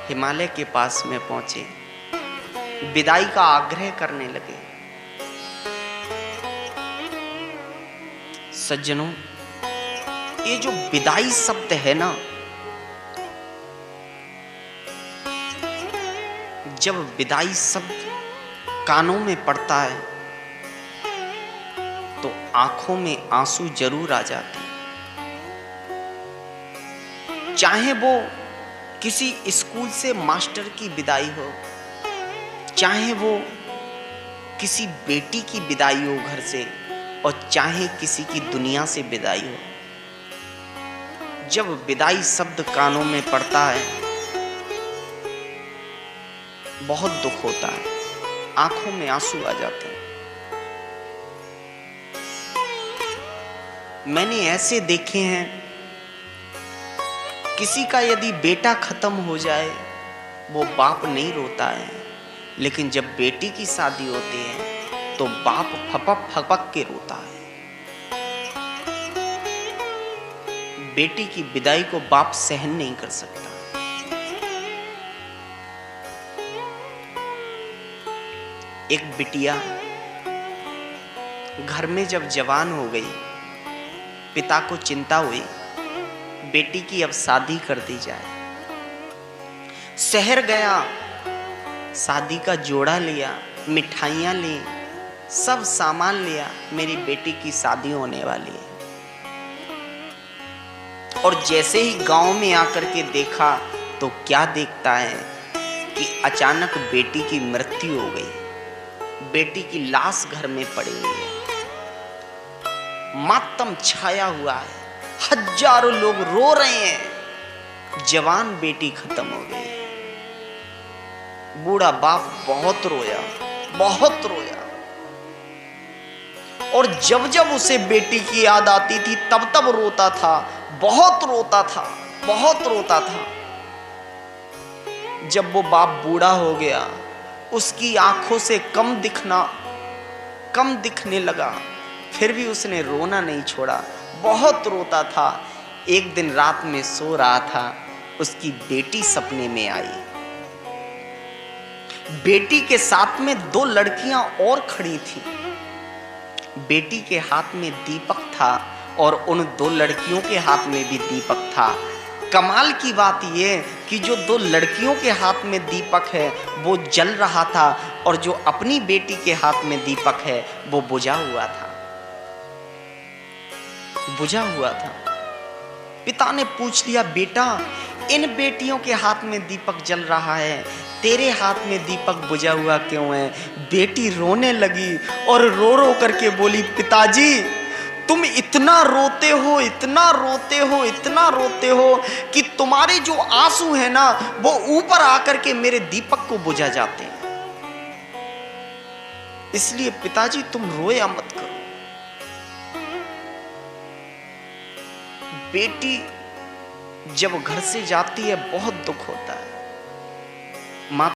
हिमालय के पास में पहुंचे, विदाई का आग्रह करने लगे। सज्जनों, ये जो विदाई शब्द है ना, जब विदाई शब्द कानों में पड़ता है तो आंखों में आंसू जरूर आ जाते हैं। चाहे वो किसी स्कूल से मास्टर की विदाई हो, चाहे वो किसी बेटी की विदाई हो घर से, और चाहे किसी की दुनिया से विदाई हो, जब विदाई शब्द कानों में पड़ता है बहुत दुख होता है, आंखों में आंसू आ जाते हैं। मैंने ऐसे देखे हैं, किसी का यदि बेटा खत्म हो जाए वो बाप नहीं रोता है, लेकिन जब बेटी की शादी होती है तो बाप फपक फपक के रोता है। बेटी की विदाई को बाप सहन नहीं कर सकता। एक बिटिया घर में जब जवान हो गई, पिता को चिंता हुई बेटी की अब शादी कर दी जाए। शहर गया, शादी का जोड़ा लिया, मिठाइयां ली, सब सामान लिया, मेरी बेटी की शादी होने वाली है। और जैसे ही गांव में आकर के देखा तो क्या देखता है कि अचानक बेटी की मृत्यु हो गई। बेटी की लाश घर में पड़ी हुई है, मातम छाया हुआ है, हजारों लोग रो रहे हैं, जवान बेटी खत्म हो गई। बूढ़ा बाप बहुत रोया, बहुत रोया। और जब जब उसे बेटी की याद आती थी तब तब रोता था, बहुत रोता था, बहुत रोता था। जब वो बाप बूढ़ा हो गया, उसकी आंखों से कम दिखने लगा, फिर भी उसने रोना नहीं छोड़ा, बहुत रोता था। एक दिन रात में सो रहा था, उसकी बेटी सपने में आई। बेटी के साथ में 2 लड़कियां और खड़ी थी। बेटी के हाथ में दीपक था और उन 2 लड़कियों के हाथ में भी दीपक था। कमाल की बात यह कि जो 2 लड़कियों के हाथ में दीपक है वो जल रहा था, और जो अपनी बेटी के हाथ में दीपक है वो बुझा हुआ था, बुझा हुआ था। पिता ने पूछ लिया, बेटा इन बेटियों के हाथ में दीपक जल रहा है, तेरे हाथ में दीपक बुझा हुआ क्यों है? बेटी रोने लगी और रो रो करके बोली, पिताजी तुम इतना रोते हो, इतना रोते हो, इतना रोते हो कि तुम्हारे जो आंसू है ना वो ऊपर आकर के मेरे दीपक को बुझा जाते हैं। इसलिए पिताजी तुम रोया मत करो। बेटी जब घर से जाती है बहुत दुख होता है। माँ